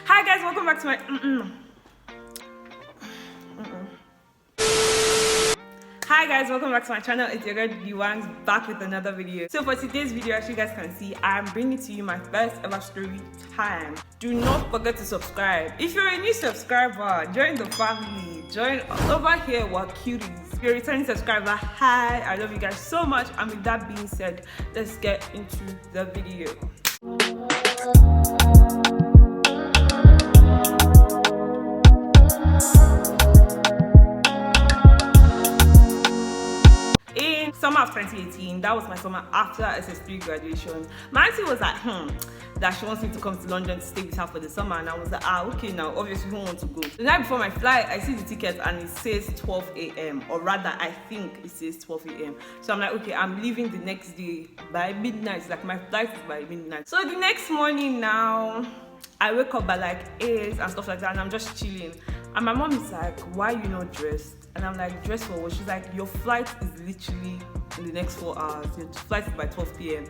Hi guys, welcome back to my Hi guys, welcome back to my channel. It's your girl 𝙸𝙼𝙾𝚅 back with another video. So for today's video, as you guys can see, I'm bringing to you my first ever story time. Do not forget to subscribe. If you're a new subscriber, join the family. Join over here, we're cuties. If you're a returning subscriber, hi, I love you guys so much. And with that being said, let's get into the video. Summer of 2018, that was my summer after SS3 graduation. My auntie was like, that she wants me to come to London to stay with her for the summer, and I was like, okay, now obviously who wants to go? The night before my flight, I see the ticket and it says 12 a.m. or rather, I think it says 12 a.m. So I'm like, okay, I'm leaving the next day by midnight. Like my flight is by midnight. So the next morning now, I wake up by like 8 and stuff like that, and I'm just chilling. And my mom is like, why are you not dressed? And I'm like, dressed for what? She's like, your flight is literally in the next 4 hours. Your flight is by 12 p.m.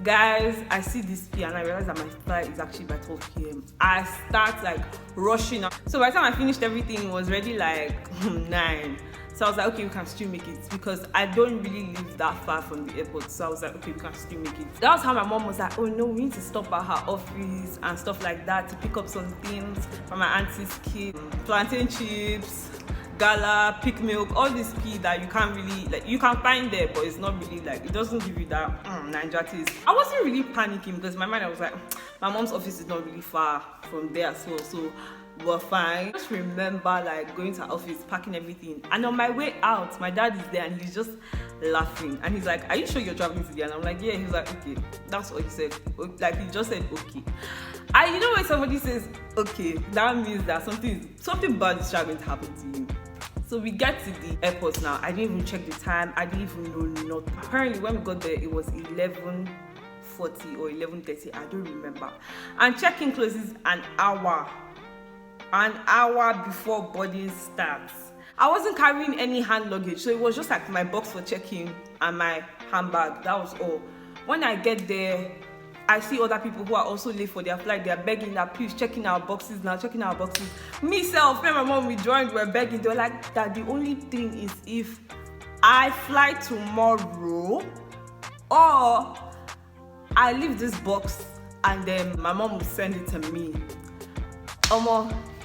Guys, I see this P and I realize that my flight is actually by 12 p.m. I start like rushing out. So by the time I finished everything, it was already like 9. So I was like, okay, we can still make it, because I don't really live that far from the airport. So I was like, okay, we can still make it. That was how my mom was like, oh no, we need to stop at her office and stuff like that to pick up some things from my auntie's kid. Plantain chips, gala, pick milk, all this pea that you can't really, like, you can find there, but it's not really like, it doesn't give you that Naija taste. I wasn't really panicking because in my mind I was like, my mom's office is not really far from there as well, so we're fine. I just remember like going to her office, packing everything, and on my way out, my dad is there and he's just laughing and he's like, are you sure you're traveling today? And I'm like, yeah. He's like, okay, that's what he said. Like, he just said okay. You know when somebody says okay, that means that something bad is going to happen to you. So we get to the airport now. I didn't even check the time. I didn't even know nothing. Apparently when we got there, it was 11:40 or 11:30. I don't remember. And check-in closes an hour before boarding starts. I wasn't carrying any hand luggage, so it was just like my box for check-in and my handbag. That was all. When I get there, I see other people who are also late for their flight. They are begging that, please check in our boxes now, checking our boxes. Myself and my mom, we joined, we're begging. They were like, that the only thing is if I fly tomorrow or I leave this box and then my mom will send it to me.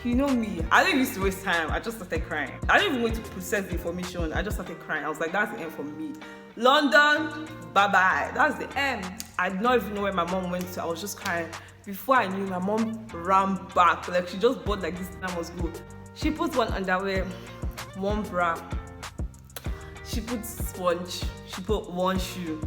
You know me, I didn't used to waste time. I just started crying. I didn't even wait to process the information. I just started crying. I was like, that's the end for me. London, bye-bye. That's the end. I did not even know where my mom went to. I was just crying. Before I knew, my mom ran back. Like, she just bought like this time was good. She put one underwear, one bra. She put sponge. She put one shoe.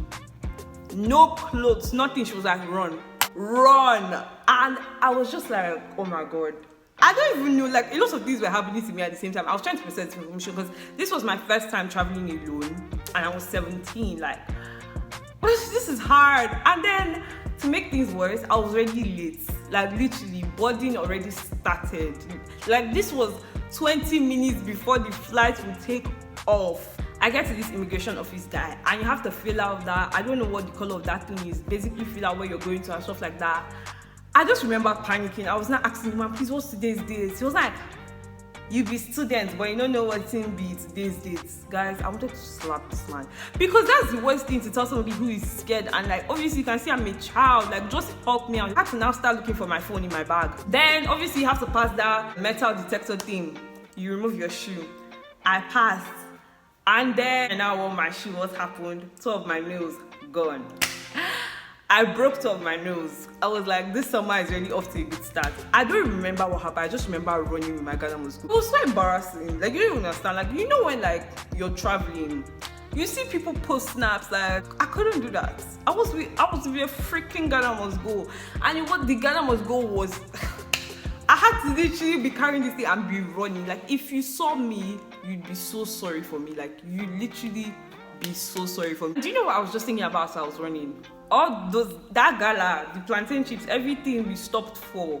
No clothes, nothing. She was like, run. And I was just like, oh my God. I don't even know, like, a lot of things were happening to me at the same time. I was trying to process information because this was my first time traveling alone and I was 17. Like, this is hard. And then to make things worse, I was already late. Like, literally, boarding already started. Like, this was 20 minutes before the flight would take off. I get to this immigration office guy and you have to fill out that, I don't know what the color of that thing is, basically fill out where you're going to and stuff like that. I just remember panicking. I was not asking him, please, what's today's date? He was like, you be student, but you don't know what thing be today's dates. Guys, I wanted to slap this man. Because that's the worst thing to tell somebody who is scared. And like, obviously you can see I'm a child. Like, just help me out. I have to now start looking for my phone in my bag. Then obviously you have to pass that metal detector thing. You remove your shoe. I passed. And then and I wore my shoe. What happened? 2 of my nails gone. I broke 2 of my nails. I was like, this summer is really off to a good start. I don't remember what happened. I just remember running with my ghana school. It was so embarrassing. Like, you don't even understand. Like, you know when like you're traveling, you see people post snaps. Like, I couldn't do that. I was with a freaking Ghana must go. And what the Ghana must go was, I had to literally be carrying this thing and be running. Like, if you saw me, you'd be so sorry for me. Like, you literally be so sorry for me. Do you know what I was just thinking about as I was running? All those, that gala, the plantain chips, everything we stopped for,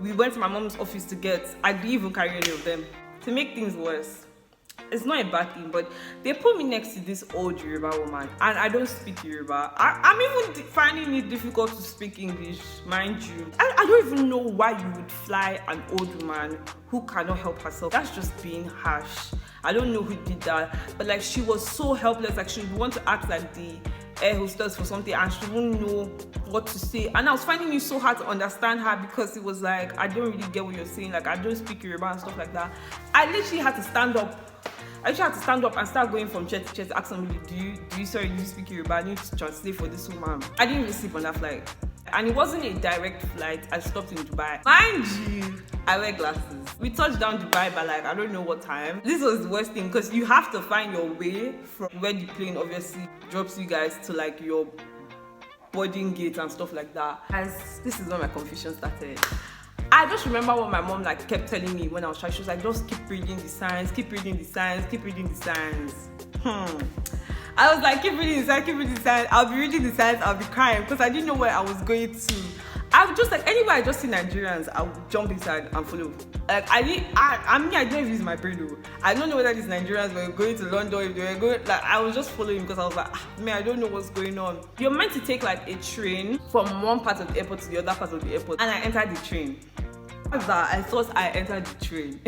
we went to my mom's office to get. I didn't even carry any of them. To make things worse, it's not a bad thing, but they put me next to this old Yoruba woman, and I don't speak Yoruba. I'm even finding it difficult to speak English, mind you. I don't even know why you would fly an old woman who cannot help herself. That's just being harsh. I don't know who did that, but like, she was so helpless. Like, she would want to act like the air hostess for something, and she wouldn't know what to say. And I was finding it so hard to understand her, because it was like, I don't really get what you're saying. Like, I don't speak Yoruba and stuff like that. I literally had to stand up. I actually had to stand up and start going from chair to chair to ask somebody, do you speak Yoruba? I need to translate for this woman. I didn't really sleep on that flight. And it wasn't a direct flight. I stopped in Dubai. Mind you, I wear glasses. We touched down Dubai by like, I don't know what time. This was the worst thing, because you have to find your way from where the plane obviously drops you guys to like your boarding gate and stuff like that. As this is when my confusion started. I just remember what my mom like kept telling me when I was trying. She was like, just keep reading the signs, keep reading the signs, keep reading the signs. I was like, keep reading the signs, keep reading the signs. I'll be reading the signs, I'll be crying, because I didn't know where I was going to. I would just like, anywhere I just see Nigerians, I would jump inside and follow. Like, I didn't use my brain though. I don't know whether these Nigerians were going to London, if they were going, like, I was just following, because I was like, man, I don't know what's going on. You're meant to take like a train from one part of the airport to the other part of the airport, and I entered the train. I thought I entered the train.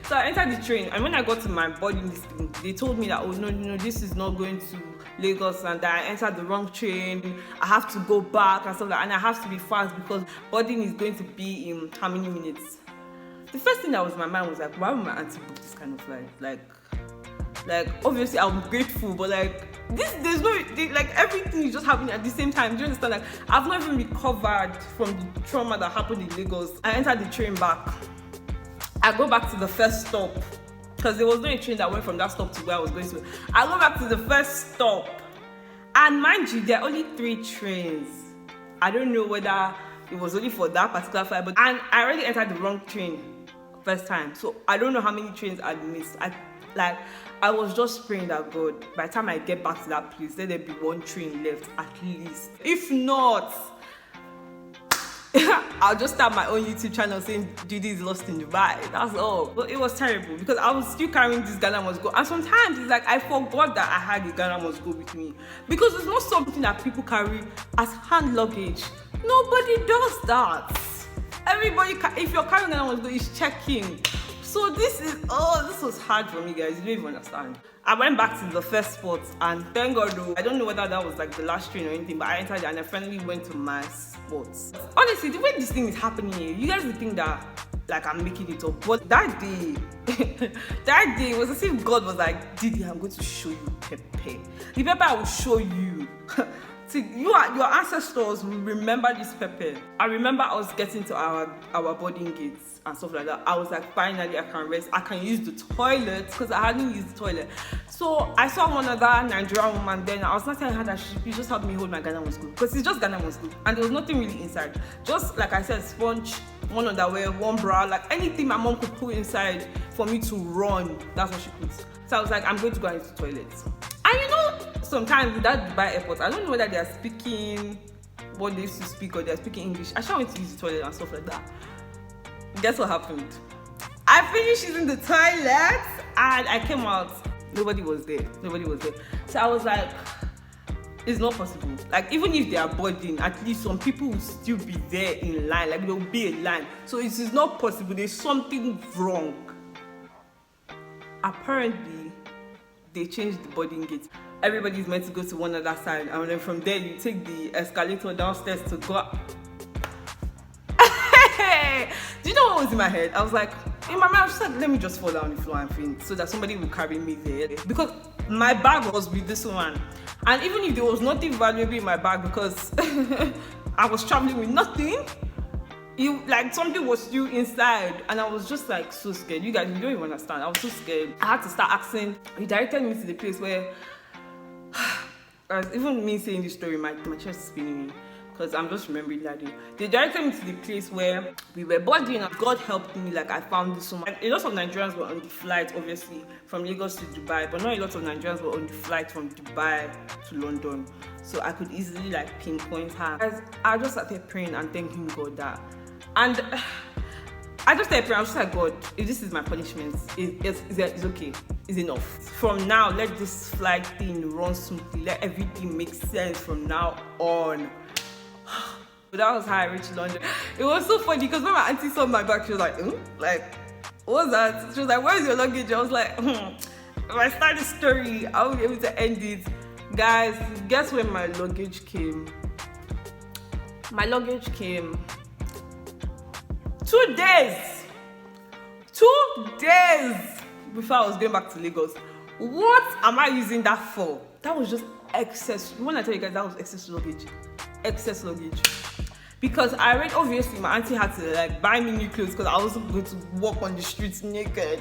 So I entered the train, and when I got to my boarding listing, they told me that, oh no, this is not going to Lagos, and that I entered the wrong train. I have to go back and stuff like that, and I have to be fast because boarding is going to be in how many minutes? The first thing that was in my mind was like, why would my auntie book this kind of flight? Like obviously I'm grateful, but like there's no, like, everything is just happening at the same time. Do you understand? Like, I've not even recovered from the trauma that happened in Lagos. I entered the train back. I go back to the first stop, because there was no train that went from that stop to where I was going to. I go back to the first stop, and mind you, there are only 3 trains. I don't know whether it was only for that particular flight, but and I already entered the wrong train first time, so I don't know how many trains I'd missed. I was just praying that God, by the time I get back to that place, let there be 1 train left at least. If not, I'll just start my own YouTube channel saying Didi is lost in Dubai. That's all. But it was terrible, because I was still carrying this Ghana must go, and sometimes it's like I forgot that I had the Ghana must go with me, because it's not something that people carry as hand luggage. Nobody does that. Everybody, if you're carrying Ghana must go, is checking. So this was hard for me, guys. You don't even understand. I went back to the first spot, and thank God though, I don't know whether that was like the last train or anything, but I entered and I finally went to my spots. Honestly, the way this thing is happening here, you guys would think that like I'm making it up, but that day, that day was as if God was like, Didi, I'm going to show you pepper. The pepper I will show you. See, your ancestors will remember this pepper. I remember I was getting to our boarding gates and stuff like that. I was like, finally I can rest. I can use the toilet, because I hadn't used the toilet. So I saw one other Nigerian woman then. I was not telling her that she just helped me hold my Ghana must go, because it's just Ghana must go, and there was nothing really inside. Just like I said, sponge, one underwear, one bra, like anything my mom could put inside for me to run. That's what she put. So I was like, I'm going to go into the toilet. And you know, sometimes with that Dubai airport, I don't know whether they are speaking what they used to speak or they are speaking English. I went to use the toilet and stuff like that. Guess what happened? I finished using the toilet and I came out. Nobody was there. So I was like, it's not possible. Like, even if they are boarding, at least some people will still be there in line. Like, there will be a line. So it is not possible. There's something wrong. Apparently, they changed the boarding gate. Everybody's meant to go to one other side, and then from there you take the escalator downstairs to go up. Do you know what was in my head? I was like, in my mind, I was just like, let me just fall down the floor and faint, so that somebody will carry me there, because my bag was with this one. And even if there was nothing valuable in my bag, because I was traveling with nothing, like something was still inside, and I was just like so scared. You guys, you don't even understand. I was so scared. I had to start asking. He directed me to the place where, even me saying this story, my chest is spinning me, because I'm just remembering that day. They directed me to the place where we were boarding, and God helped me. Like, I found this woman. A lot of Nigerians were on the flight, obviously, from Lagos to Dubai, but not a lot of Nigerians were on the flight from Dubai to London. So I could easily like pinpoint her. Guys, I just started praying and thanking God that. And I just started praying. I was just like, God, if this is my punishment, it's okay. is enough. From now, let this flight thing run smoothly. Let everything make sense from now on. That was how I reached London. It was so funny because when my auntie saw my bag, she was like, like, what was that? She was like, where's your luggage? I was like, if I start the story, I will be able to end it. Guys, guess when my luggage came? My luggage came 2 days. 2 days before I was going back to Lagos. What am I using that for? That was just excess. When I tell you guys, that was excess luggage. Excess luggage. Because I read, obviously, my auntie had to like buy me new clothes because I wasn't going to walk on the streets naked.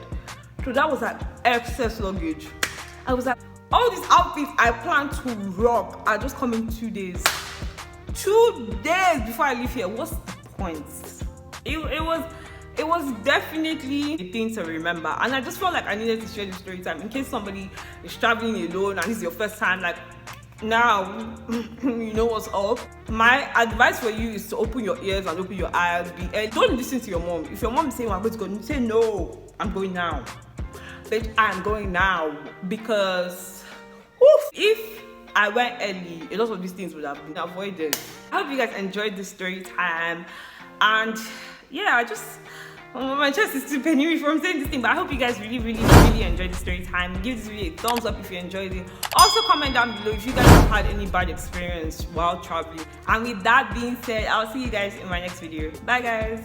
So that was like excess luggage. I was like, all these outfits I plan to rock are just coming 2 days. 2 days before I leave here. What's the point? It was definitely a thing to remember, and I just felt like I needed to share this story time in case somebody is traveling alone and it's your first time. Like, now you know what's up. My advice for you is to open your ears and open your eyes. Don't listen to your mom. If your mom is saying I'm going to go, say no, I'm going now. Bitch, I'm going now, because if I went early, a lot of these things would have been avoided. I hope you guys enjoyed this story time, and yeah, my chest is still paining me from saying this thing, but I hope you guys really enjoyed the story time. Give this video a thumbs up if you enjoyed it. Also comment down below if you guys have had any bad experience while traveling. And with that being said, I'll see you guys in my next video. Bye guys.